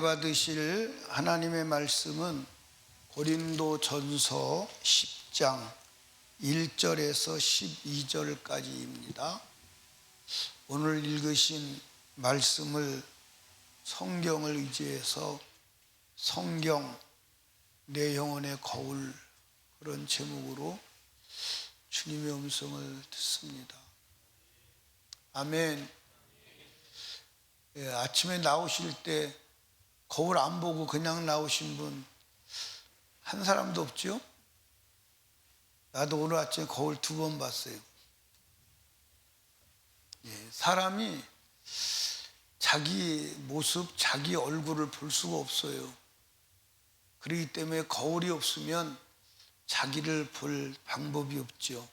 받으실 하나님의 말씀은 고린도전서 10장 1절에서 12절까지입니다. 오늘 읽으신 말씀을 성경을 의지해서 성경 내 영혼의 거울, 그런 제목으로 주님의 음성을 듣습니다. 아멘. 아침에 나오실 때 거울 안 보고 그냥 나오신 분 한 사람도 없죠? 나도 오늘 아침에 거울 2번 봤어요. 사람이 자기 모습, 자기 얼굴을 볼 수가 없어요. 그렇기 때문에 거울이 없으면 자기를 볼 방법이 없죠.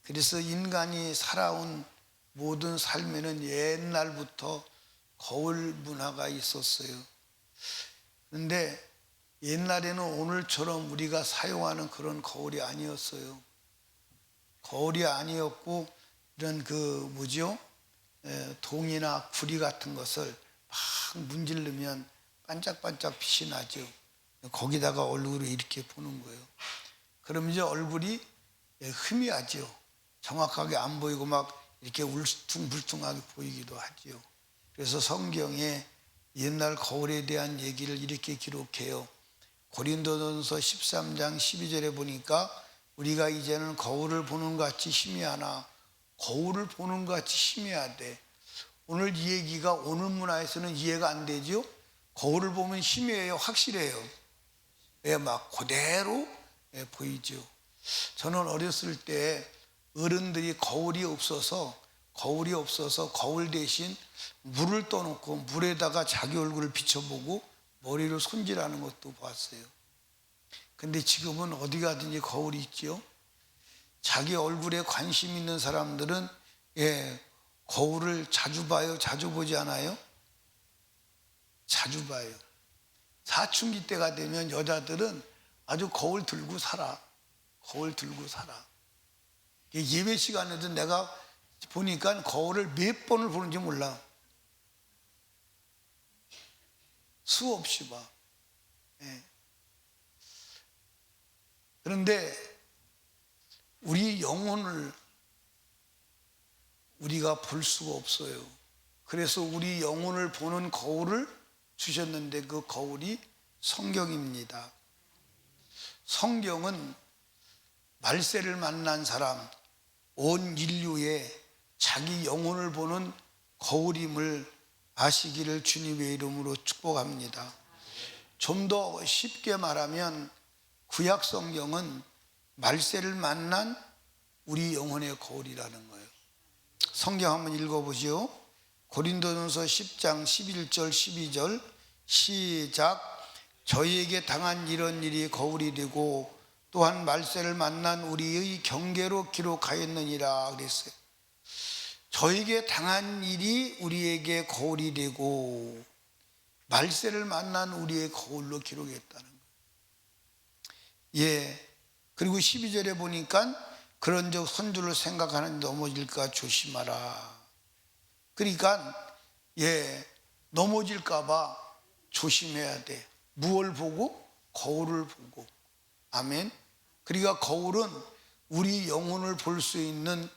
그래서 인간이 살아온 모든 삶에는 옛날부터 거울 문화가 있었어요. 그런데 옛날에는 오늘처럼 우리가 사용하는 그런 거울이 아니었어요. 거울이 아니었고 이런 동이나 구리 같은 것을 막 문지르면 반짝반짝 빛이 나죠. 거기다가 얼굴을 이렇게 보는 거예요. 그럼 이제 얼굴이 희미하죠. 정확하게 안 보이고 막 이렇게 울퉁불퉁하게 보이기도 하죠. 그래서 성경에 옛날 거울에 대한 얘기를 이렇게 기록해요. 고린도전서 13장 12절에 보니까 우리가 이제는 거울을 보는 것 같이 희미하나 거울을 보는 것 같이 희미해야 돼. 오늘 이 얘기가 오늘 문화에서는 이해가 안 되죠. 거울을 보면 희미해요, 확실해요. 막 그대로 보이죠. 저는 어렸을 때 어른들이 거울이 없어서 거울 대신 물을 떠놓고 물에다가 자기 얼굴을 비춰보고 머리로 손질하는 것도 봤어요. 근데 지금은 어디 가든지 거울이 있죠. 자기 얼굴에 관심 있는 사람들은 거울을 자주 봐요? 자주 보지 않아요? 자주 봐요. 사춘기 때가 되면 여자들은 아주 거울 들고 살아. 거울 들고 살아. 예배 시간에도 내가 보니까 거울을 몇 번을 보는지 몰라. 수없이 봐. 그런데 우리 영혼을 우리가 볼 수가 없어요. 그래서 우리 영혼을 보는 거울을 주셨는데 그 거울이 성경입니다. 성경은 말세를 만난 사람, 온 인류의 자기 영혼을 보는 거울임을 아시기를 주님의 이름으로 축복합니다. 좀 더 쉽게 말하면 구약 성경은 말세를 만난 우리 영혼의 거울이라는 거예요. 성경 한번 읽어보시오. 고린도전서 10장 11절 12절 시작. 저희에게 당한 이런 일이 거울이 되고 또한 말세를 만난 우리의 경계로 기록하였느니라 그랬어요. 저에게 당한 일이 우리에게 거울이 되고 말세를 만난 우리의 거울로 기록했다는 거예요. 그리고 12절에 보니까 그런 적 선줄을 생각하는 넘어질까 조심하라. 그러니까 넘어질까 봐 조심해야 돼. 무엇을 보고? 거울을 보고. 아멘. 그러니까 거울은 우리 영혼을 볼 수 있는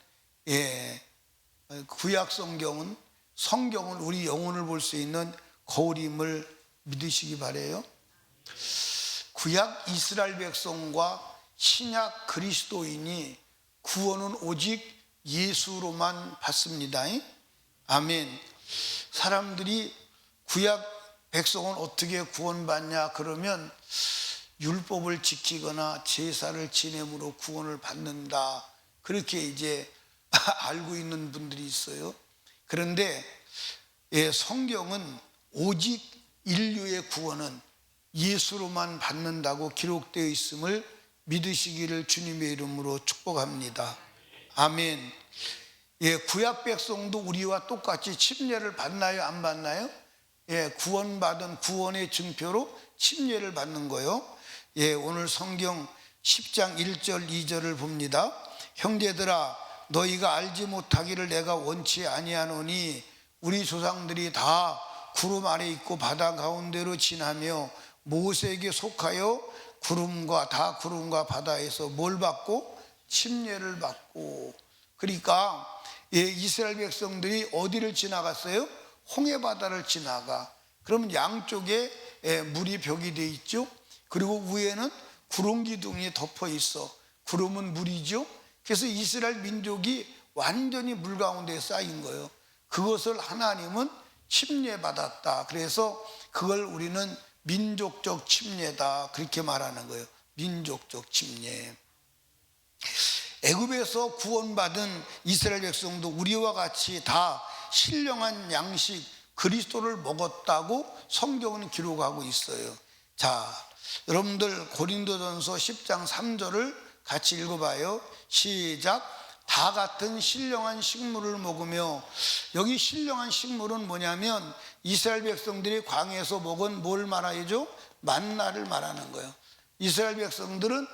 구약 성경은 우리 영혼을 볼 수 있는 거울임을 믿으시기 바라요. 구약 이스라엘 백성과 신약 그리스도인이 구원은 오직 예수로만 받습니다. 아멘. 사람들이 구약 백성은 어떻게 구원받냐 그러면 율법을 지키거나 제사를 지냄으로 구원을 받는다, 그렇게 이제 알고 있는 분들이 있어요. 그런데 성경은 오직 인류의 구원은 예수로만 받는다고 기록되어 있음을 믿으시기를 주님의 이름으로 축복합니다. 아멘. 구약 백성도 우리와 똑같이 침례를 받나요? 안 받나요? 구원받은 구원의 증표로 침례를 받는 거요. 오늘 성경 10장 1절 2절을 봅니다. 형제들아 너희가 알지 못하기를 내가 원치 아니하노니 우리 조상들이 다 구름 아래 있고 바다 가운데로 지나며 모세에게 속하여 구름과 바다에서 뭘 받고? 침례를 받고. 그러니까 이스라엘 백성들이 어디를 지나갔어요? 홍해바다를 지나가. 그러면 양쪽에 물이 벽이 돼 있죠. 그리고 위에는 구름 기둥이 덮어 있어. 구름은 물이죠. 그래서 이스라엘 민족이 완전히 물 가운데 쌓인 거예요. 그것을 하나님은 침례받았다. 그래서 그걸 우리는 민족적 침례다, 그렇게 말하는 거예요. 민족적 침례. 애굽에서 구원받은 이스라엘 백성도 우리와 같이 다 신령한 양식 그리스도를 먹었다고 성경은 기록하고 있어요. 자, 여러분들 고린도전서 10장 3절을 같이 읽어봐요. 시작. 다 같은 신령한 식물을 먹으며, 여기 신령한 식물은 뭐냐면 이스라엘 백성들이 광야에서 먹은 뭘 말하죠? 만나를 말하는 거예요. 이스라엘 백성들은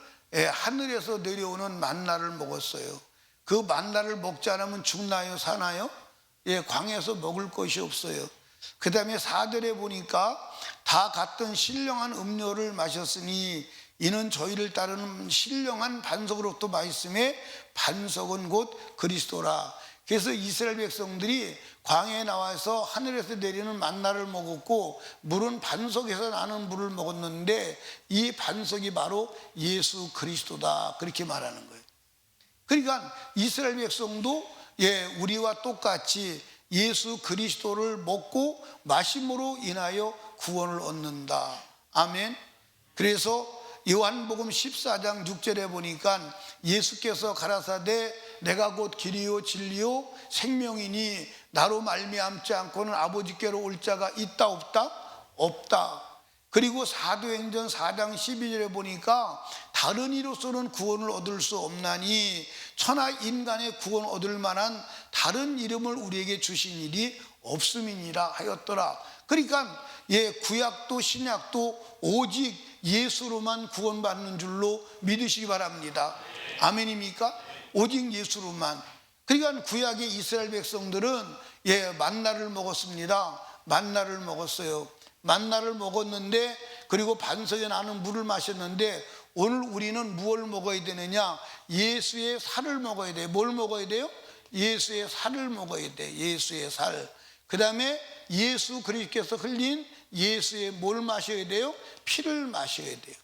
하늘에서 내려오는 만나를 먹었어요. 그 만나를 먹지 않으면 죽나요? 사나요? 광야에서 먹을 것이 없어요. 그 다음에 4절에 보니까 다 같은 신령한 음료를 마셨으니 이는 저희를 따르는 신령한 반석으로부터 마셨음에 반석은 곧 그리스도라. 그래서 이스라엘 백성들이 광야에 나와서 하늘에서 내리는 만나를 먹었고 물은 반석에서 나는 물을 먹었는데 이 반석이 바로 예수 그리스도다, 그렇게 말하는 거예요. 그러니까 이스라엘 백성도 우리와 똑같이 예수 그리스도를 먹고 마심으로 인하여 구원을 얻는다. 아멘. 그래서 요한복음 14장 6절에 보니까 예수께서 가라사대 내가 곧 길이요 진리요 생명이니 나로 말미암지 않고는 아버지께로 올 자가 있다 없다? 없다. 그리고 사도행전 4장 12절에 보니까 다른 이로서는 구원을 얻을 수 없나니 천하 인간의 구원 얻을 만한 다른 이름을 우리에게 주신 일이 없음이니라 하였더라. 그러니까 구약도 신약도 오직 예수로만 구원받는 줄로 믿으시기 바랍니다. 아멘입니까? 오직 예수로만. 그러니까 구약의 이스라엘 백성들은 만나를 먹었습니다. 만나를 먹었어요. 만나를 먹었는데, 그리고 반석에 나는 물을 마셨는데, 오늘 우리는 무엇을 먹어야 되느냐? 예수의 살을 먹어야 돼요. 뭘 먹어야 돼요? 예수의 살을 먹어야 돼. 예수의 살. 그 다음에 예수 그리스도께서 흘린 예수의 뭘 마셔야 돼요? 피를 마셔야 돼요.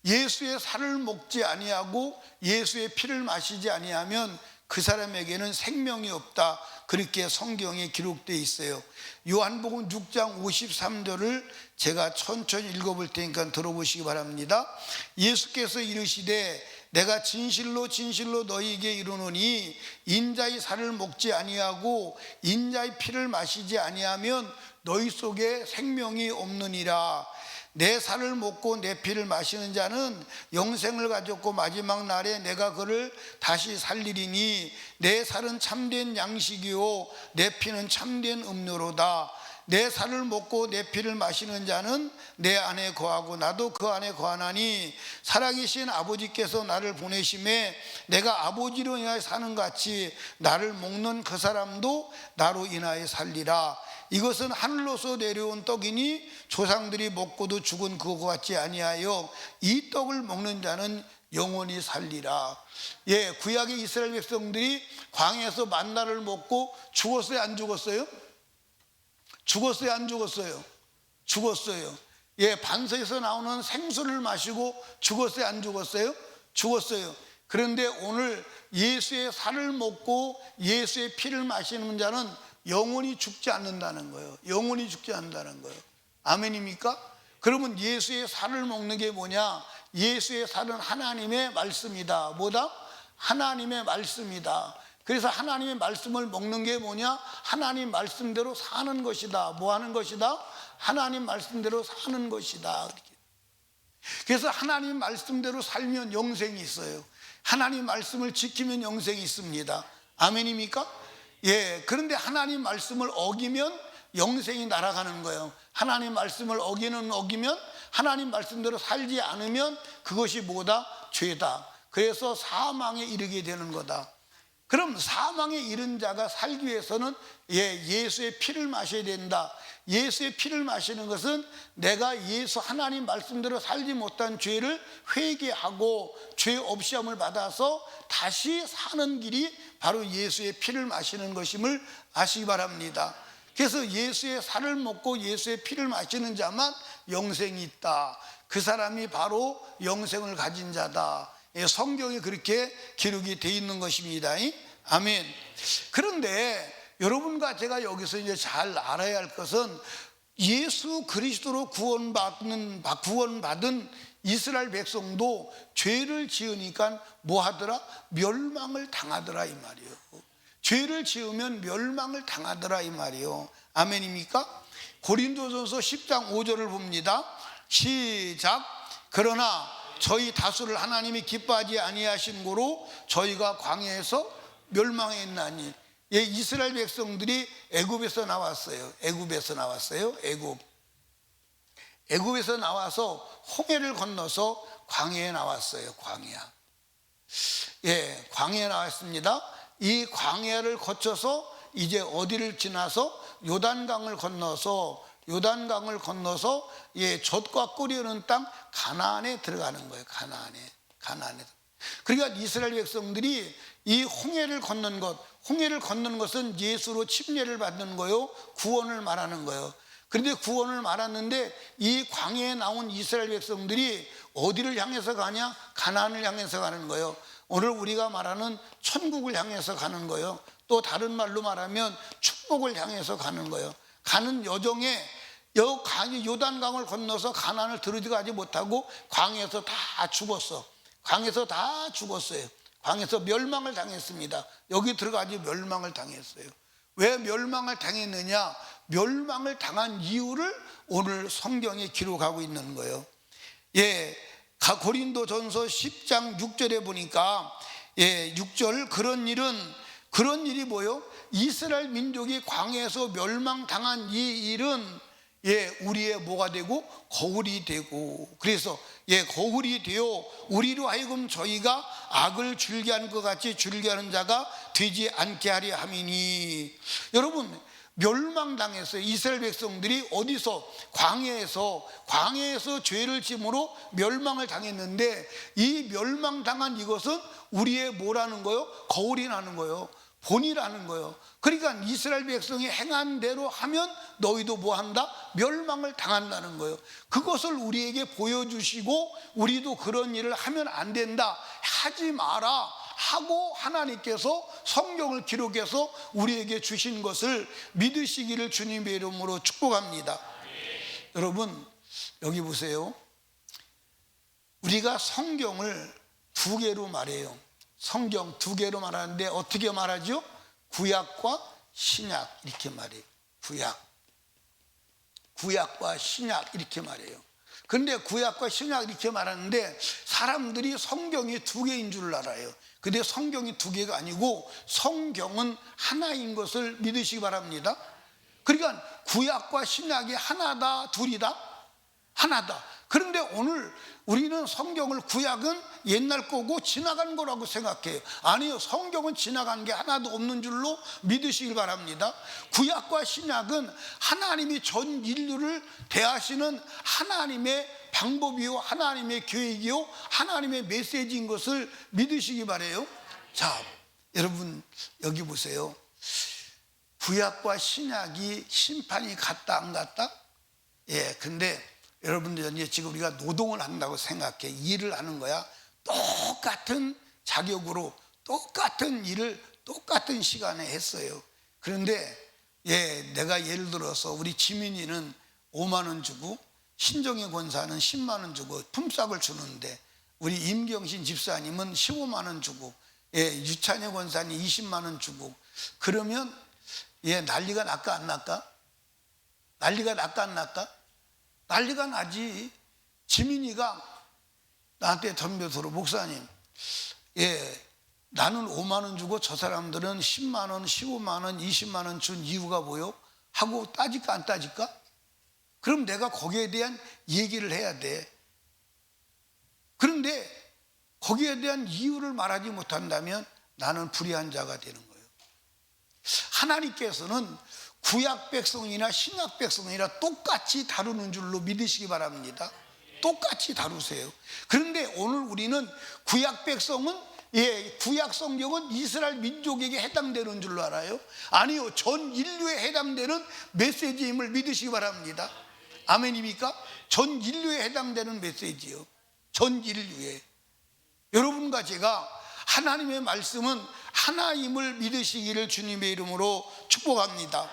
예수의 살을 먹지 아니하고 예수의 피를 마시지 아니하면 그 사람에게는 생명이 없다, 그렇게 성경에 기록되어 있어요. 요한복음 6장 53절을 제가 천천히 읽어볼 테니까 들어보시기 바랍니다. 예수께서 이르시되 내가 진실로 진실로 너희에게 이르노니 인자의 살을 먹지 아니하고 인자의 피를 마시지 아니하면 너희 속에 생명이 없느니라. 내 살을 먹고 내 피를 마시는 자는 영생을 가졌고 마지막 날에 내가 그를 다시 살리리니 내 살은 참된 양식이요 내 피는 참된 음료로다. 내 살을 먹고 내 피를 마시는 자는 내 안에 거하고 나도 그 안에 거하나니 살아계신 아버지께서 나를 보내심에 내가 아버지로 인하여 사는 같이 나를 먹는 그 사람도 나로 인하여 살리라. 이것은 하늘로서 내려온 떡이니 조상들이 먹고도 죽은 그것 같지 아니하여 이 떡을 먹는 자는 영원히 살리라. 구약의 이스라엘 백성들이 광야에서 만나를 먹고 죽었어요, 안 죽었어요? 죽었어요, 안 죽었어요? 죽었어요. 반석에서 나오는 생수를 마시고 죽었어요, 안 죽었어요? 죽었어요. 그런데 오늘 예수의 살을 먹고 예수의 피를 마시는 자는 영원히 죽지 않는다는 거예요. 영원히 죽지 않는다는 거예요. 아멘입니까? 그러면 예수의 살을 먹는 게 뭐냐? 예수의 살은 하나님의 말씀이다. 뭐다? 하나님의 말씀이다. 그래서 하나님의 말씀을 먹는 게 뭐냐? 하나님 말씀대로 사는 것이다. 뭐 하는 것이다? 하나님 말씀대로 사는 것이다. 그래서 하나님 말씀대로 살면 영생이 있어요. 하나님 말씀을 지키면 영생이 있습니다. 아멘입니까? 그런데 하나님 말씀을 어기면 영생이 날아가는 거예요. 하나님 말씀을 어기면 하나님 말씀대로 살지 않으면 그것이 뭐다? 죄다. 그래서 사망에 이르게 되는 거다. 그럼 사망에 이른 자가 살기 위해서는 예수의 피를 마셔야 된다. 예수의 피를 마시는 것은 내가 예수 하나님 말씀대로 살지 못한 죄를 회개하고 죄 없이함을 받아서 다시 사는 길이 바로 예수의 피를 마시는 것임을 아시기 바랍니다. 그래서 예수의 살을 먹고 예수의 피를 마시는 자만 영생이 있다. 그 사람이 바로 영생을 가진 자다. 성경에 그렇게 기록이 되어 있는 것입니다. 아멘. 그런데 여러분과 제가 여기서 이제 잘 알아야 할 것은 예수 그리스도로 구원받은 이스라엘 백성도 죄를 지으니까 뭐 하더라? 멸망을 당하더라 이 말이에요. 죄를 지으면 멸망을 당하더라 이 말이에요. 아멘입니까? 고린도전서 10장 5절을 봅니다. 시작. 그러나 저희 다수를 하나님이 기뻐하지 아니하신 고로 저희가 광야에서 멸망했나니. 예, 이스라엘 백성들이 애굽에서 나왔어요. 애굽에서 나와서 홍해를 건너서 광야에 나왔어요. 광야에 나왔습니다. 이 광야를 거쳐서 이제 어디를 지나서 요단강을 건너서 젖과 꿀이 흐르는 땅 가나안에 들어가는 거예요. 가나안에. 그러니까 이스라엘 백성들이 이 홍해를 걷는 것은 예수로 침례를 받는 거요, 구원을 말하는 거예요. 그런데 구원을 말하는데 이 광야에 나온 이스라엘 백성들이 어디를 향해서 가냐? 가나안을 향해서 가는 거예요. 오늘 우리가 말하는 천국을 향해서 가는 거예요. 또 다른 말로 말하면 축복을 향해서 가는 거예요. 가는 여정에 요단강을 건너서 가나안을 들어가지 못하고 광야에서 다 죽었어요. 광야에서 멸망을 당했습니다. 여기 들어가지 멸망을 당했어요. 왜 멸망을 당했느냐? 멸망을 당한 이유를 오늘 성경에 기록하고 있는 거예요. 고린도전서 10장 6절에 보니까 6절 그런 일이 뭐요? 이스라엘 민족이 광야에서 멸망당한 이 일은 우리의 뭐가 되고 거울이 되고, 그래서 거울이 되어 우리로 하여금 저희가 악을 즐겨하는 것 같이 즐겨하는 자가 되지 않게 하려 함이니. 여러분, 멸망당했어요. 이스라엘 백성들이 어디서? 광야에서 죄를 짐으로 멸망을 당했는데, 이 멸망당한 이것은 우리의 뭐라는 거요? 거울이라는 거요, 본이라는 거예요. 그러니까 이스라엘 백성이 행한 대로 하면 너희도 뭐한다? 멸망을 당한다는 거예요. 그것을 우리에게 보여주시고 우리도 그런 일을 하면 안 된다, 하지 마라 하고 하나님께서 성경을 기록해서 우리에게 주신 것을 믿으시기를 주님의 이름으로 축복합니다. 여러분, 여기 보세요. 우리가 성경을 두 개로 말해요. 성경 두 개로 말하는데 어떻게 말하죠? 구약과 신약 이렇게 말해요. 구약과 신약 이렇게 말해요. 그런데 구약과 신약 이렇게 말하는데 사람들이 성경이 두 개인 줄 알아요. 근데 성경이 두 개가 아니고 성경은 하나인 것을 믿으시기 바랍니다. 그러니까 구약과 신약이 하나다, 둘이다? 하나다. 그런데 오늘 우리는 성경을, 구약은 옛날 거고 지나간 거라고 생각해요. 아니요, 성경은 지나간 게 하나도 없는 줄로 믿으시길 바랍니다. 구약과 신약은 하나님이 전 인류를 대하시는 하나님의 방법이요, 하나님의 계획이요, 하나님의 메시지인 것을 믿으시기 바라요. 자, 여러분 여기 보세요. 구약과 신약이 심판이 같다 안 같다? 근데 여러분들 이제 지금 우리가 노동을 한다고 생각해. 일을 하는 거야. 똑같은 자격으로 똑같은 일을 똑같은 시간에 했어요. 그런데 내가 예를 들어서 우리 지민이는 5만 원 주고 신정의 권사는 10만 원 주고 품삯을 주는데, 우리 임경신 집사님은 15만 원 주고 유찬의 권사님 20만 원 주고, 그러면 난리가 날까 안 날까? 난리가 날까 안 날까? 난리가 나지. 지민이가 나한테 덤벼들어, 목사님, 나는 5만 원 주고 저 사람들은 10만 원, 15만 원, 20만 원 준 이유가 뭐요? 하고 따질까 안 따질까? 그럼 내가 거기에 대한 얘기를 해야 돼. 그런데 거기에 대한 이유를 말하지 못한다면 나는 불의한 자가 되는 거예요. 하나님께서는 구약 백성이나 신약 백성이나 똑같이 다루는 줄로 믿으시기 바랍니다. 똑같이 다루세요. 그런데 오늘 우리는 구약 백성은, 구약 성경은 이스라엘 민족에게 해당되는 줄로 알아요. 아니요, 전 인류에 해당되는 메시지임을 믿으시기 바랍니다. 아멘입니까? 전 인류에 해당되는 메시지요. 전 인류에. 여러분과 제가 하나님의 말씀은 하나임을 믿으시기를 주님의 이름으로 축복합니다.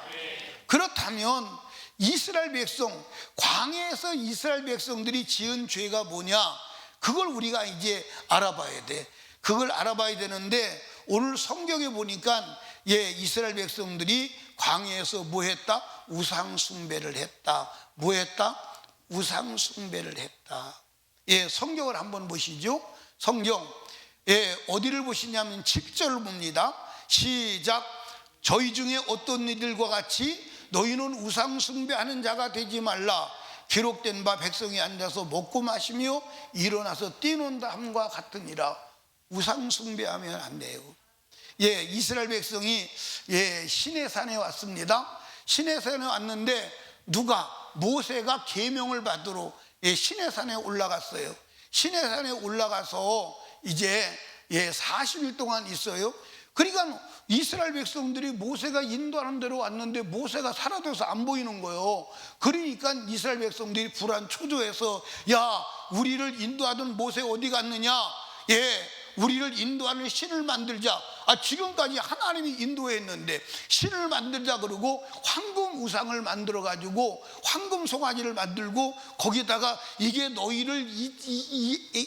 그렇다면 이스라엘 백성, 광야에서 이스라엘 백성들이 지은 죄가 뭐냐, 그걸 우리가 이제 알아봐야 돼. 그걸 알아봐야 되는데, 오늘 성경에 보니까 이스라엘 백성들이 광야에서 뭐 했다? 우상 숭배를 했다. 뭐 했다? 우상 숭배를 했다. 성경을 한번 보시죠. 성경 어디를 보시냐면 7절을 봅니다. 시작. 저희 중에 어떤 이들과 같이 너희는 우상 숭배하는 자가 되지 말라. 기록된 바 백성이 앉아서 먹고 마시며 일어나서 뛰논다 함과 같으니라. 우상 숭배하면 안 돼요. 이스라엘 백성이 시내산에 왔습니다. 시내산에 왔는데 누가? 모세가 계명을 받으러 시내산에 올라갔어요. 시내산에 올라가서 이제 40일 동안 있어요. 그러니까 이스라엘 백성들이 모세가 인도하는 대로 왔는데 모세가 사라져서 안 보이는 거예요. 그러니까 이스라엘 백성들이 불안 초조해서, 야, 우리를 인도하던 모세 어디 갔느냐? 우리를 인도하는 신을 만들자. 지금까지 하나님이 인도했는데 신을 만들자 그러고 황금 우상을 만들어 가지고 황금 송아지를 만들고 거기다가 이게 너희를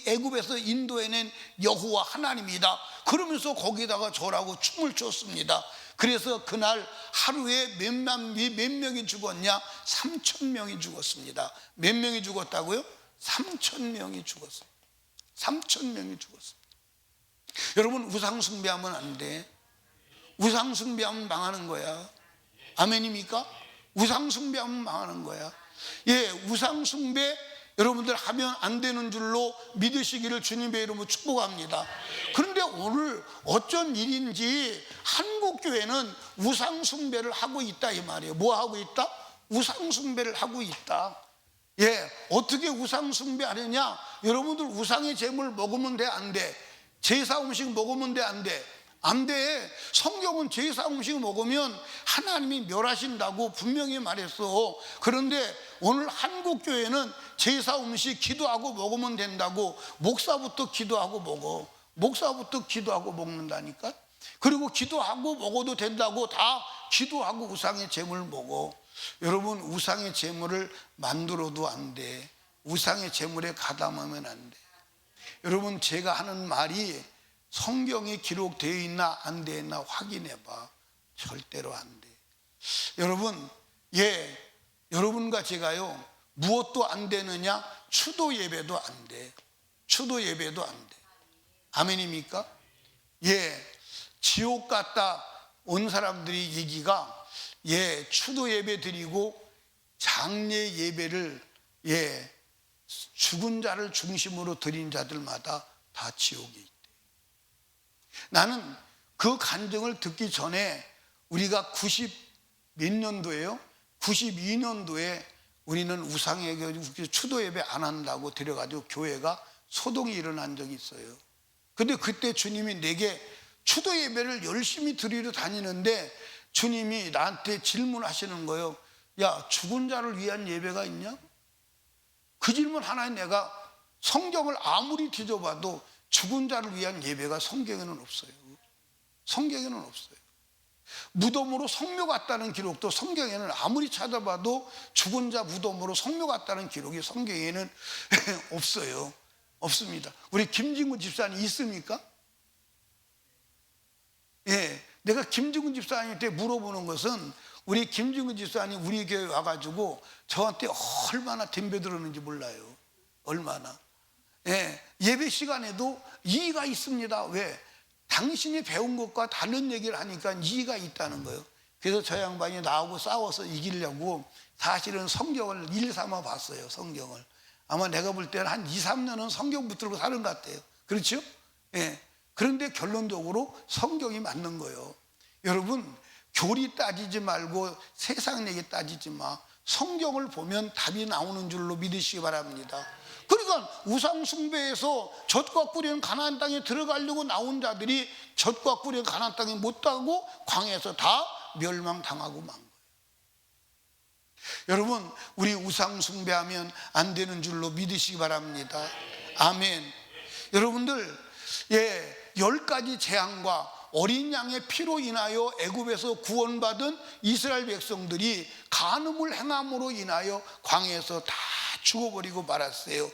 애굽에서 인도해낸 여호와 하나님이다 그러면서 거기다가 절하고 춤을 췄습니다. 그래서 그날 하루에 몇 명이 죽었냐? 3,000명이 죽었습니다. 몇 명이 죽었다고요? 3,000명이 죽었어요. 3,000명이 죽었어요. 여러분, 우상 숭배하면 안 돼. 우상 숭배하면 망하는 거야. 아멘입니까? 우상 숭배하면 망하는 거야. 우상 숭배 여러분들 하면 안 되는 줄로 믿으시기를 주님의 이름으로 축복합니다. 그런데 오늘 어쩐 일인지 한국 교회는 우상 숭배를 하고 있다 이 말이에요. 뭐 하고 있다? 우상 숭배를 하고 있다. 어떻게 우상 숭배하느냐? 여러분들 우상의 제물 먹으면 돼, 안 돼? 제사 음식 먹으면 돼, 안 돼? 안 돼. 성경은 제사 음식 먹으면 하나님이 멸하신다고 분명히 말했어. 그런데 오늘 한국 교회는 제사 음식 기도하고 먹으면 된다고, 목사부터 기도하고 먹어. 목사부터 기도하고 먹는다니까. 그리고 기도하고 먹어도 된다고 다 기도하고 우상의 제물을 먹어. 여러분, 우상의 제물을 만들어도 안 돼. 우상의 제물에 가담하면 안 돼. 여러분, 제가 하는 말이 성경에 기록되어 있나 안 되어 있나 확인해 봐. 절대로 안 돼. 여러분, 여러분과 제가요, 무엇도 안 되느냐? 추도 예배도 안 돼. 추도 예배도 안 돼. 아멘입니까? 지옥 갔다 온 사람들이 얘기가, 추도 예배 드리고 장례 예배를 죽은 자를 중심으로 드린 자들마다 다 지옥에 있대. 나는 그 간증을 듣기 전에 우리가 90 몇 년도에요? 92년도에 우리는 우상에게 추도 예배 안 한다고 데려가지고 교회가 소동이 일어난 적이 있어요. 근데 그때 주님이 내게 추도 예배를 열심히 드리러 다니는데 주님이 나한테 질문하시는 거예요. 야, 죽은 자를 위한 예배가 있냐? 그 질문 하나에 내가 성경을 아무리 뒤져봐도 죽은 자를 위한 예배가 성경에는 없어요. 성경에는 없어요. 무덤으로 성묘 갔다는 기록도 성경에는 아무리 찾아봐도 죽은 자 무덤으로 성묘 갔다는 기록이 성경에는 없어요. 없습니다. 우리 김진구 집사님 있습니까? 내가 김진구 집사님한테 물어보는 것은, 우리 김진구 집사님 우리 교회 와가지고 저한테 얼마나 덤벼들었는지 몰라요. 얼마나. 예배 시간에도 이의가 있습니다. 왜? 당신이 배운 것과 다른 얘기를 하니까 이의가 있다는 거예요. 그래서 저 양반이 나하고 싸워서 이기려고 사실은 성경을 일삼아 봤어요. 성경을. 아마 내가 볼 때는 한 2, 3년은 성경 붙들고 사는 것 같아요. 그렇죠? 그런데 결론적으로 성경이 맞는 거예요. 여러분, 교리 따지지 말고 세상 얘기 따지지 마. 성경을 보면 답이 나오는 줄로 믿으시기 바랍니다. 그러니까 우상 숭배에서 젖과 꿀이 가나안 땅에 들어가려고 나온 자들이 젖과 꿀이 가나안 땅에 못 가고 광야에서 다 멸망당하고 만 거예요. 여러분, 우리 우상 숭배하면 안 되는 줄로 믿으시기 바랍니다. 아멘. 여러분들, 10가지 재앙과 어린 양의 피로 인하여 애굽에서 구원받은 이스라엘 백성들이 간음을 행함으로 인하여 광야에서 다 죽어버리고 말았어요.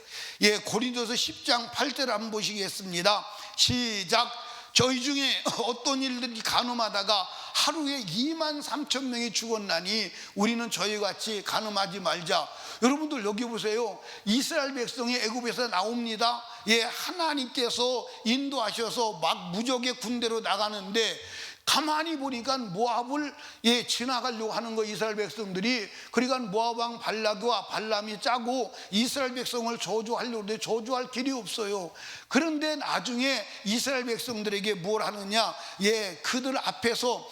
고린도서 10장 8절 한번 보시겠습니다. 시작. 저희 중에 어떤 일들이 간음하다가 하루에 2만 3천 명이 죽었나니 우리는 저희 같이 간음하지 말자. 여러분들 여기 보세요. 이스라엘 백성이 애굽에서 나옵니다. 하나님께서 인도하셔서 막 무적의 군대로 나가는데 가만히 보니까 모압을 지나가려고 하는 거예요, 이스라엘 백성들이. 그러니까 모압 왕 발락과 발람이 짜고 이스라엘 백성을 저주하려고 하는데 저주할 길이 없어요. 그런데 나중에 이스라엘 백성들에게 뭘 하느냐, 그들 앞에서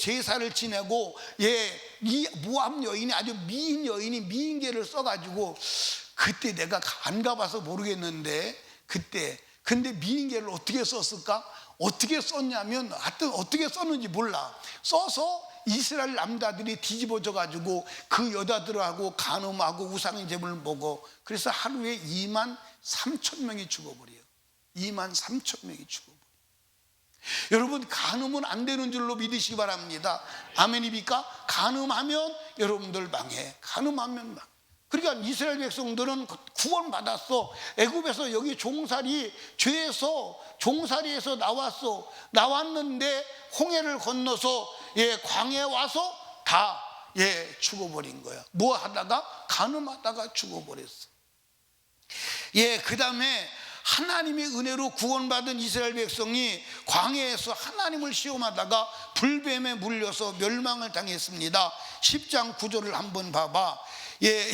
제사를 지내고 이 모압 여인이 아주 미인 여인이 미인계를 써가지고, 그때 내가 안 가봐서 모르겠는데 근데 미인계를 어떻게 썼을까? 어떻게 썼냐면, 하여튼 어떻게 썼는지 몰라. 써서 이스라엘 남자들이 뒤집어져 가지고 그 여자들하고 간음하고 우상의 제물을 먹어. 그래서 하루에 2만 3천 명이 죽어버려요. 2만 3천 명이 죽어버려요. 여러분, 간음은 안 되는 줄로 믿으시기 바랍니다. 아멘입니까? 간음하면 여러분들 망해. 간음하면 망해. 그러니까 이스라엘 백성들은 구원받았어. 애굽에서 여기 죄에서 종살이에서 나왔는데 홍해를 건너서 광야에 와서 다 죽어버린 거야. 뭐 하다가? 간음하다가 죽어버렸어. 그 다음에 하나님의 은혜로 구원받은 이스라엘 백성이 광야에서 하나님을 시험하다가 불뱀에 물려서 멸망을 당했습니다. 10장 9절을 한번 봐봐.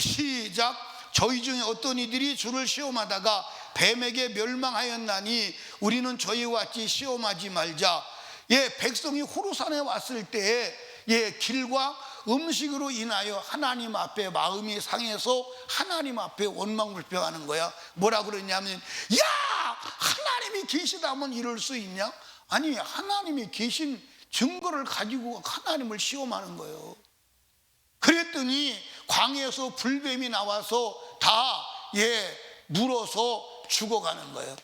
시작. 저희 중에 어떤 이들이 주를 시험하다가 뱀에게 멸망하였나니 우리는 저희와 같이 시험하지 말자. 백성이 호르산에 왔을 때에 길과 음식으로 인하여 하나님 앞에 마음이 상해서 하나님 앞에 원망불평하는 거야. 뭐라 그러냐면, 야, 하나님이 계시다면 이럴 수 있냐? 아니, 하나님이 계신 증거를 가지고 하나님을 시험하는 거예요. 그랬더니 광야에서 불뱀이 나와서 다 물어서 죽어가는 거예요.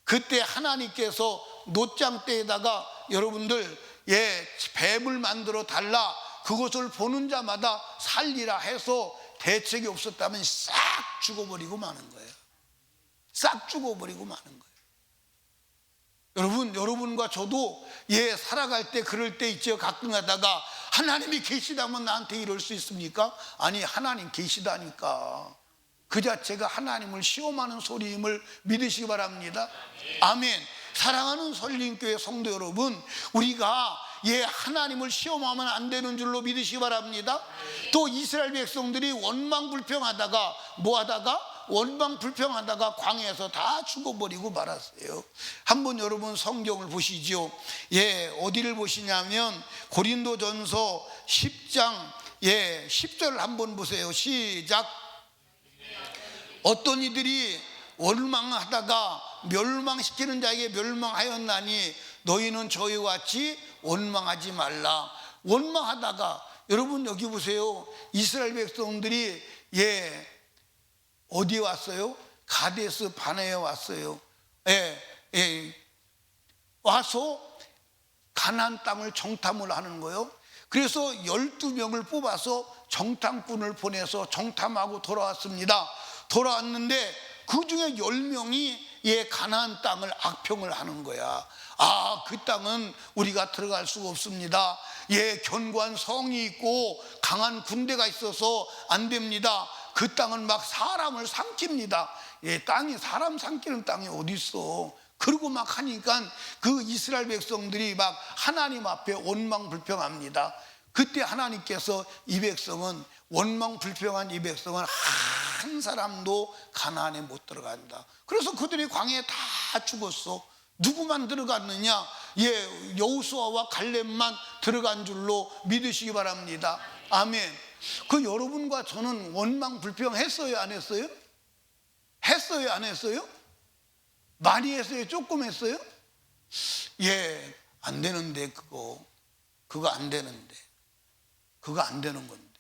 그때 하나님께서 노장대에다가 여러분들 뱀을 만들어 달라, 그것을 보는 자마다 살리라 해서 대책이 없었다면 싹 죽어버리고 마는 거예요. 싹 죽어버리고 마는 거예요. 여러분과 저도 살아갈 때 그럴 때 있죠. 가끔 가다가 하나님이 계시다면 나한테 이럴 수 있습니까? 아니, 하나님 계시다니까. 그 자체가 하나님을 시험하는 소리임을 믿으시기 바랍니다. 아멘. 사랑하는 설림교회 성도 여러분, 우리가 하나님을 시험하면 안 되는 줄로 믿으시기 바랍니다. 또 이스라엘 백성들이 원망불평하다가 원망불평하다가 광야에서 다 죽어버리고 말았어요. 한번 여러분 성경을 보시죠. 어디를 보시냐면 고린도전서 10장 10절을 한번 보세요. 시작. 어떤 이들이 원망하다가 멸망시키는 자에게 멸망하였나니 너희는 저희와 같이 원망하지 말라. 원망하다가, 여러분 여기 보세요. 이스라엘 백성들이 어디에 왔어요? 가데스 바네에 왔어요. 와서 가나안 땅을 정탐을 하는 거예요. 그래서 12명을 뽑아서 정탐꾼을 보내서 정탐하고 돌아왔습니다. 돌아왔는데 그 중에 10명이 가나안 땅을 악평을 하는 거야. 그 땅은 우리가 들어갈 수가 없습니다. 견고한 성이 있고 강한 군대가 있어서 안 됩니다. 그 땅은 막 사람을 삼킵니다. 땅이 사람 삼키는 땅이 어디 있어. 그러고 막 하니까 그 이스라엘 백성들이 막 하나님 앞에 원망불평합니다. 그때 하나님께서 이 백성은, 원망불평한 이 백성은 한 사람도 가나안에 못 들어간다. 그래서 그들이 광야에 다 죽었어. 누구만 들어갔느냐? 여호수아와 갈렙만 들어간 줄로 믿으시기 바랍니다. 아멘. 그 여러분과 저는 원망 불평했어요, 안 했어요? 했어요, 안 했어요? 많이 했어요, 조금 했어요? 안 되는데 그거 안 되는데 그거 안 되는 건데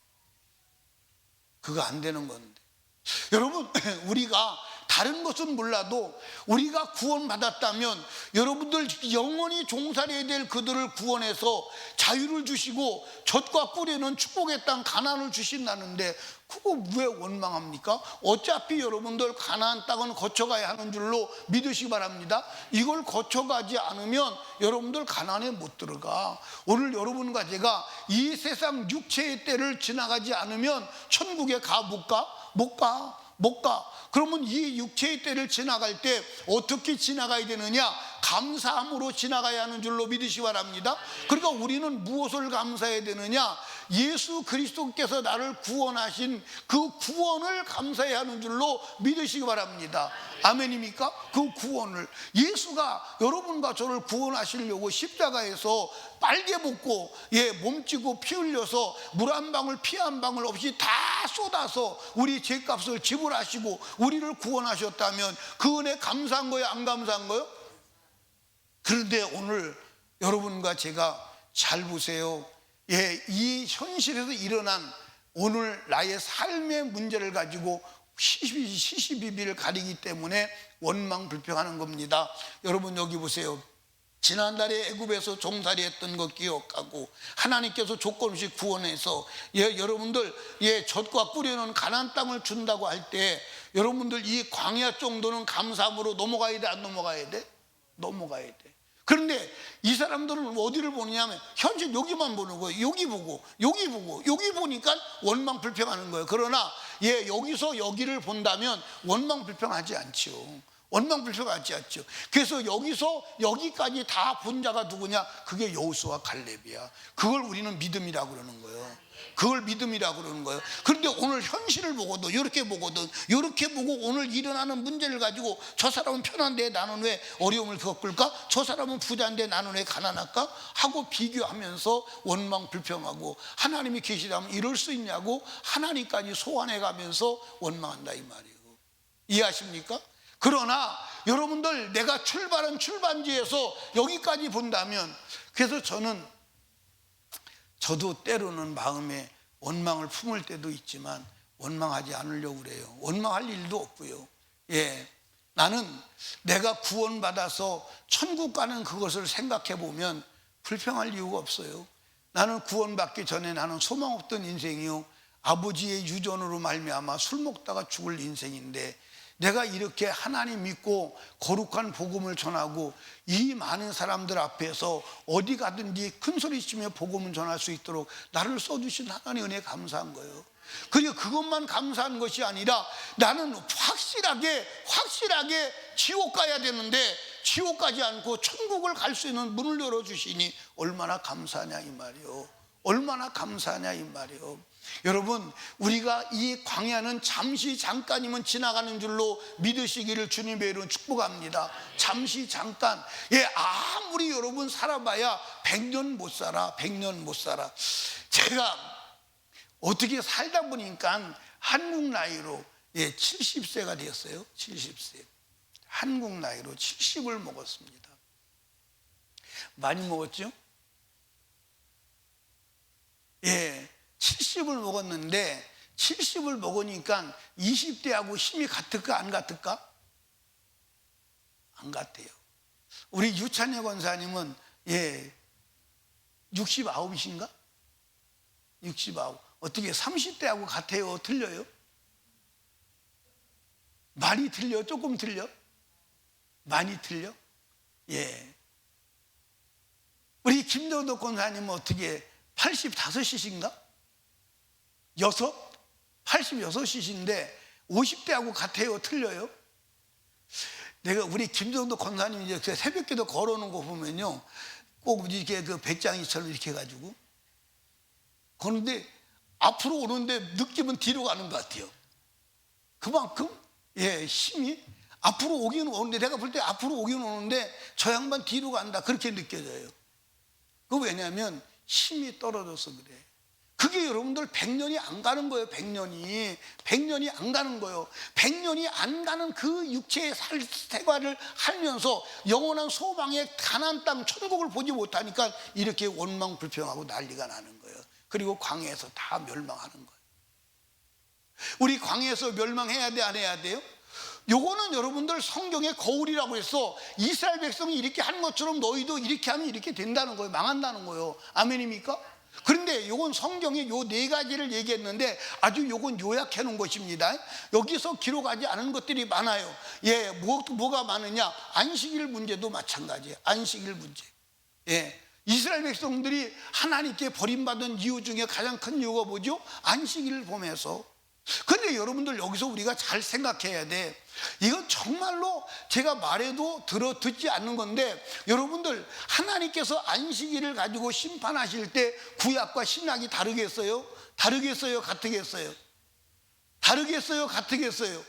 여러분, 우리가 다른 것은 몰라도 우리가 구원받았다면 여러분들 영원히 종살이해야 될 그들을 구원해서 자유를 주시고 젖과 꿀에는 축복의 땅 가나안을 주신다는데 그거 왜 원망합니까? 어차피 여러분들 가나안 땅은 거쳐가야 하는 줄로 믿으시기 바랍니다. 이걸 거쳐가지 않으면 여러분들 가나안에 못 들어가. 오늘 여러분과 제가 이 세상 육체의 때를 지나가지 않으면 천국에 가? 못 가? 못 가. 그러면 이 육체의 때를 지나갈 때 어떻게 지나가야 되느냐? 감사함으로 지나가야 하는 줄로 믿으시기 바랍니다. 그러니까 우리는 무엇을 감사해야 되느냐? 예수 그리스도께서 나를 구원하신 그 구원을 감사해야 하는 줄로 믿으시기 바랍니다. 아멘입니까? 그 구원을, 예수가 여러분과 저를 구원하시려고 십자가에서 빨개 벗고 몸찌고 피 흘려서 물 한 방울 피 한 방울 없이 다 쏟아서 우리 죄값을 지불하시고 우리를 구원하셨다면 그 은혜 감사한 거예요, 안 감사한 거예요? 그런데 오늘 여러분과 제가 잘 보세요. 이 현실에서 일어난 오늘 나의 삶의 문제를 가지고 시시비비를 가리기 때문에 원망 불평하는 겁니다. 여러분 여기 보세요. 지난달에 애굽에서 종살이했던 거 기억하고 하나님께서 조건 없이 구원해서 여러분들 젖과 꿀에는 가나안 땅을 준다고 할 때 여러분들 이 광야 정도는 감사함으로 넘어가야 돼, 안 넘어가야 돼? 넘어가야 돼. 그런데 이 사람들은 어디를 보느냐면 현재 여기만 보는 거예요. 여기 보고 여기 보니까 원망 불평하는 거예요. 그러나 여기서 여기를 본다면 원망 불평하지 않죠. 원망 불평하지 않죠. 그래서 여기서 여기까지 다 본 자가 누구냐? 그게 여호수아 갈렙이야. 그걸 우리는 믿음이라고 그러는 거예요. 그걸 믿음이라고 그러는 거예요. 그런데 오늘 현실을 보고도 이렇게 보고 오늘 일어나는 문제를 가지고 저 사람은 편한데 나는 왜 어려움을 겪을까? 저 사람은 부자인데 나는 왜 가난할까? 하고 비교하면서 원망 불평하고 하나님이 계시다면 이럴 수 있냐고 하나님까지 소환해 가면서 원망한다 이 말이에요. 이해하십니까? 그러나 여러분들 내가 출발한 출발지에서 여기까지 본다면, 그래서 저도 때로는 마음에 원망을 품을 때도 있지만 원망하지 않으려고 그래요. 원망할 일도 없고요. 나는 내가 구원받아서 천국 가는 그것을 생각해 보면 불평할 이유가 없어요. 나는 구원받기 전에 나는 소망 없던 인생이요, 아버지의 유전으로 말미암아 술 먹다가 죽을 인생인데 내가 이렇게 하나님 믿고 거룩한 복음을 전하고 이 많은 사람들 앞에서 어디 가든지 큰 소리치며 복음을 전할 수 있도록 나를 써주신 하나님의 은혜에 감사한 거예요. 그리고 그것만 감사한 것이 아니라 나는 확실하게 지옥 가야 되는데 지옥 가지 않고 천국을 갈 수 있는 문을 열어주시니 얼마나 감사하냐 이 말이요. 얼마나 감사하냐 이 말이요. 여러분, 우리가 이 광야는 잠시 잠깐이면 지나가는 줄로 믿으시기를 주님의 이름으로 축복합니다. 잠시 잠깐. 아무리 여러분 살아봐야 100년 못 살아. 100년 못 살아. 제가 어떻게 살다 보니까 한국 나이로 70세가 되었어요. 70세. 한국 나이로 70을 먹었습니다. 많이 먹었죠? 70을 먹었는데 70을 먹으니까 20대하고 힘이 같을까 안 같을까? 안 같아요. 우리 유찬혜 권사님은 69이신가? 69. 어떻게 30대하고 같아요? 틀려요? 많이 틀려? 조금 틀려? 많이 틀려? 우리 김정도 권사님은 어떻게 85이신가? 86이신데 50대하고 같아요? 틀려요? 내가 우리 김정도 권사님 이제 새벽기도 걸어오는 거 보면요, 꼭 이렇게 그 백장이처럼 이렇게 해가지고 그런데 앞으로 오는데 느낌은 뒤로 가는 것 같아요. 그만큼 힘이 앞으로 오긴 오는데, 내가 볼 때 앞으로 오긴 오는데 저 양반 뒤로 간다, 그렇게 느껴져요. 그 왜냐하면 힘이 떨어져서 그래. 그게 여러분들 100년이 안 가는 거예요. 100년이 안 가는 거예요. 100년이 안 가는 그 육체의 생활을 하면서 영원한 소망의 가나안 땅 천국을 보지 못하니까 이렇게 원망 불평하고 난리가 나는 거예요. 그리고 광야에서 다 멸망하는 거예요. 우리 광야에서 멸망해야 돼, 안 해야 돼요? 요거는 여러분들 성경의 거울이라고 해서 이스라엘 백성이 이렇게 하는 것처럼 너희도 이렇게 하면 이렇게 된다는 거예요. 망한다는 거예요. 아멘입니까? 그런데 요건 성경에 요 네 가지를 얘기했는데 아주 요건 요약해 놓은 것입니다. 여기서 기록하지 않은 것들이 많아요. 예, 뭐가 많으냐? 안식일 문제도 마찬가지예요. 안식일 문제. 예. 이스라엘 백성들이 하나님께 버림받은 이유 중에 가장 큰 이유가 뭐죠? 안식일을 보면서. 근데 여러분들 여기서 우리가 잘 생각해야 돼. 이건 정말로 제가 말해도 듣지 않는 건데, 여러분들 하나님께서 안식일을 가지고 심판하실 때 구약과 신약이 다르겠어요? 다르겠어요? 같겠어요? 다르겠어요? 같겠어요?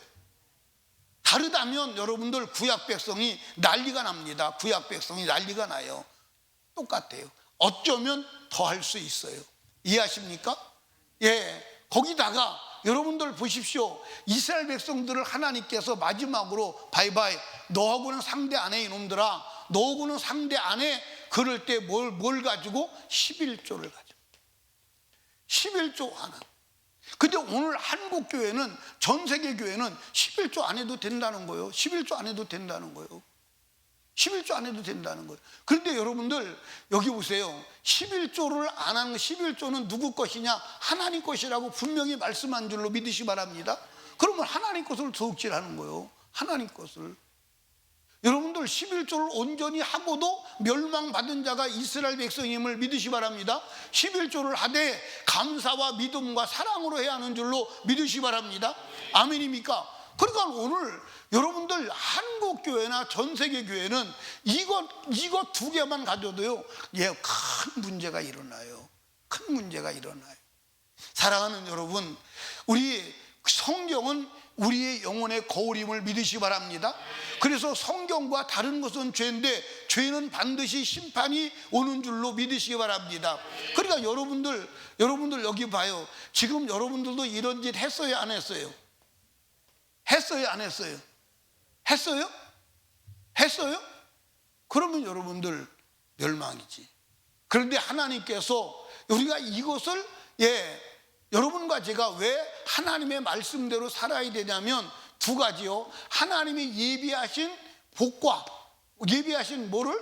다르다면 여러분들 구약 백성이 난리가 납니다. 구약 백성이 난리가 나요. 똑같아요. 어쩌면 더 할 수 있어요. 이해하십니까? 예, 거기다가 여러분들 보십시오. 이스라엘 백성들을 하나님께서 마지막으로 바이바이, 너하고는 상대 안 해 이놈들아, 너하고는 상대 안 해. 그럴 때 뭘 가지고? 11조를 가지고. 11조 하나. 근데 오늘 한국 교회는, 전 세계 교회는 11조 안 해도 된다는 거예요. 11조 안 해도 된다는 거예요. 11조 안 해도 된다는 거예요. 그런데 여러분들 여기 보세요. 11조를 안 하는, 11조는 누구 것이냐? 하나님 것이라고 분명히 말씀한 줄로 믿으시 바랍니다. 그러면 하나님 것을 도둑질하는 거예요. 하나님 것을. 여러분들 11조를 온전히 하고도 멸망받은 자가 이스라엘 백성임을 믿으시 바랍니다. 11조를 하되 감사와 믿음과 사랑으로 해야 하는 줄로 믿으시 바랍니다. 아멘입니까? 그러니까 오늘 여러분들 한국 교회나 전 세계 교회는 이것 두 개만 가져도요, 예, 큰 문제가 일어나요. 큰 문제가 일어나요. 사랑하는 여러분, 우리 성경은 우리의 영혼의 거울임을 믿으시 바랍니다. 그래서 성경과 다른 것은 죄인데 죄는 반드시 심판이 오는 줄로 믿으시기 바랍니다. 그러니까 여러분들 여기 봐요. 지금 여러분들도 이런 짓 했어요, 안 했어요? 했어요, 안 했어요? 했어요? 했어요? 그러면 여러분들 멸망이지. 그런데 하나님께서 우리가 이것을, 예, 여러분과 제가 왜 하나님의 말씀대로 살아야 되냐면 두 가지요. 하나님이 예비하신 복과, 예비하신 뭐를?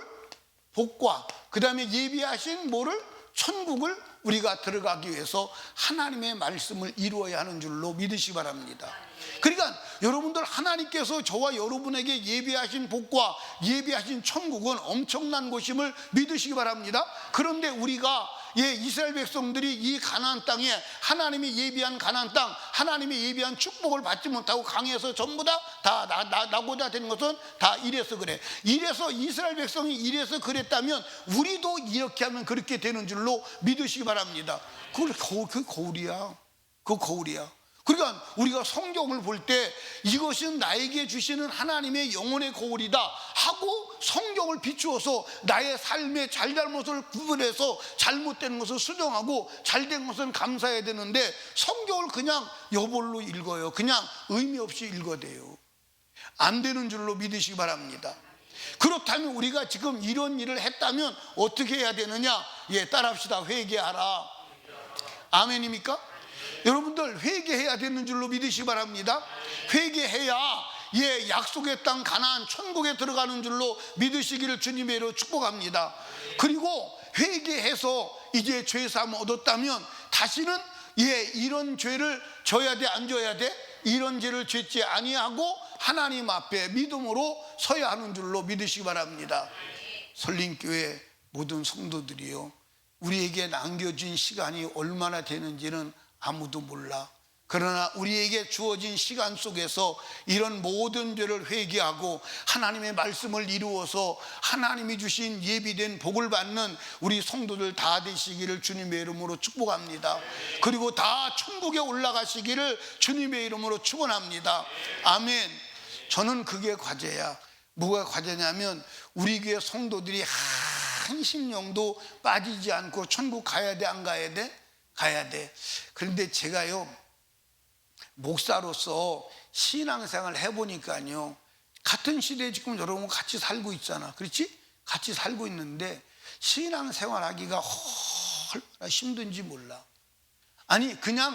복과, 그 다음에 예비하신 뭐를? 천국을 우리가 들어가기 위해서 하나님의 말씀을 이루어야 하는 줄로 믿으시기 바랍니다. 그러니까 여러분들 하나님께서 저와 여러분에게 예비하신 복과 예비하신 천국은 엄청난 것임을 믿으시기 바랍니다. 그런데 우리가, 예, 이스라엘 백성들이 이 가나안 땅에 하나님이 예비한 가나안 땅, 하나님이 예비한 축복을 받지 못하고 강에서 전부 다 나고자 된 것은 다 이래서 그래. 이래서 이스라엘 백성이 이래서 그랬다면 우리도 이렇게 하면 그렇게 되는 줄로 믿으시기 바랍니다. 그 거울이야. 그 거울이야. 그러니까 우리가 성경을 볼 때 이것은 나에게 주시는 하나님의 영혼의 거울이다 하고 성경을 비추어서 나의 삶의 잘잘못을 구분해서 잘못된 것을 수정하고 잘된 것은 감사해야 되는데, 성경을 그냥 여볼로 읽어요. 그냥 의미 없이 읽어대요. 안 되는 줄로 믿으시기 바랍니다. 그렇다면 우리가 지금 이런 일을 했다면 어떻게 해야 되느냐? 예, 따라합시다. 회개하라. 아멘입니까? 여러분들 회개해야 되는 줄로 믿으시기 바랍니다. 회개해야, 예, 약속의 땅 가나안 천국에 들어가는 줄로 믿으시기를 주님의 이름으로 축복합니다. 그리고 회개해서 이제 죄사함 얻었다면 다시는, 예, 이런 죄를 져야 돼, 안 져야 돼? 이런 죄를 짓지 아니하고 하나님 앞에 믿음으로 서야 하는 줄로 믿으시기 바랍니다. 설림교회 모든 성도들이요, 우리에게 남겨진 시간이 얼마나 되는지는 아무도 몰라. 그러나 우리에게 주어진 시간 속에서 이런 모든 죄를 회개하고 하나님의 말씀을 이루어서 하나님이 주신 예비된 복을 받는 우리 성도들 다 되시기를 주님의 이름으로 축복합니다. 그리고 다 천국에 올라가시기를 주님의 이름으로 축원합니다. 아멘. 저는 그게 과제야. 뭐가 과제냐면 우리 교회 성도들이 한 심령도 빠지지 않고 천국 가야 돼, 안 가야 돼? 가야 돼. 그런데 제가요, 목사로서 신앙생활 해보니까요, 같은 시대에 지금 여러분 같이 살고 있잖아. 그렇지? 같이 살고 있는데 신앙생활 하기가 얼마나 힘든지 몰라. 아니 그냥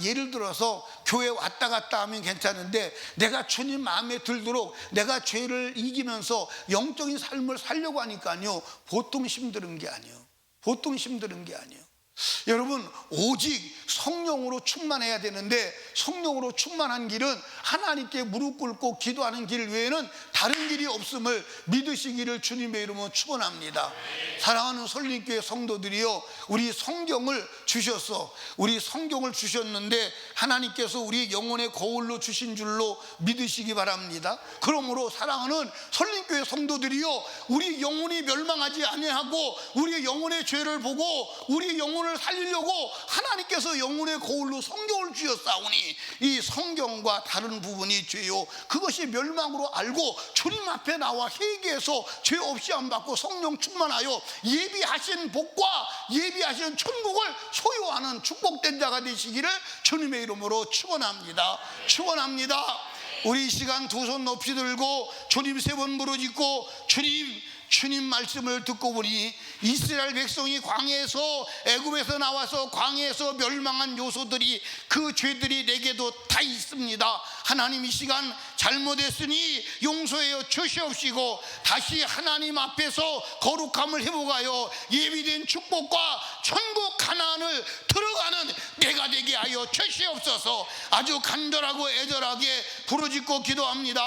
예를 들어서 교회 왔다 갔다 하면 괜찮은데, 내가 주님 마음에 들도록 내가 죄를 이기면서 영적인 삶을 살려고 하니까요, 보통 힘든 게 아니에요. 보통 힘든 게 아니에요. 여러분, 오직 성령으로 충만해야 되는데, 성령으로 충만한 길은 하나님께 무릎 꿇고 기도하는 길 외에는 다른 길이 없음을 믿으시기를 주님의 이름으로 축원합니다. 사랑하는 설립교회 성도들이요, 우리 성경을 주셨어. 우리 성경을 주셨는데 하나님께서 우리 영혼의 거울로 주신 줄로 믿으시기 바랍니다. 그러므로 사랑하는 설립교회 성도들이요, 우리 영혼이 멸망하지 아니하고 우리 영혼의 죄를 보고 우리 영혼을 살리려고 하나님께서 영혼의 거울로 성경을 주셨사오니, 이 성경과 다른 부분이 죄요, 그것이 멸망으로 알고 주님 앞에 나와 회개해서 죄 없이 안 받고 성령 충만하여 예비하신 복과 예비하신 천국을 소유하는 축복된 자가 되시기를 주님의 이름으로 축원합니다. 축원합니다. 우리 이 시간 두 손 높이 들고 주님 세 번 부르짖고, 주님 말씀을 듣고 보니 이스라엘 백성이 광야에서, 애굽에서 나와서 광야에서 멸망한 요소들이, 그 죄들이 내게도 다 있습니다. 하나님, 이 시간 잘못했으니 용서하여 주시옵시고 다시 하나님 앞에서 거룩함을 회복하여 예비된 축복과 천국 가나안을 들어가는 내가 되게 하여 주시옵소서. 아주 간절하고 애절하게 부르짖고 기도합니다.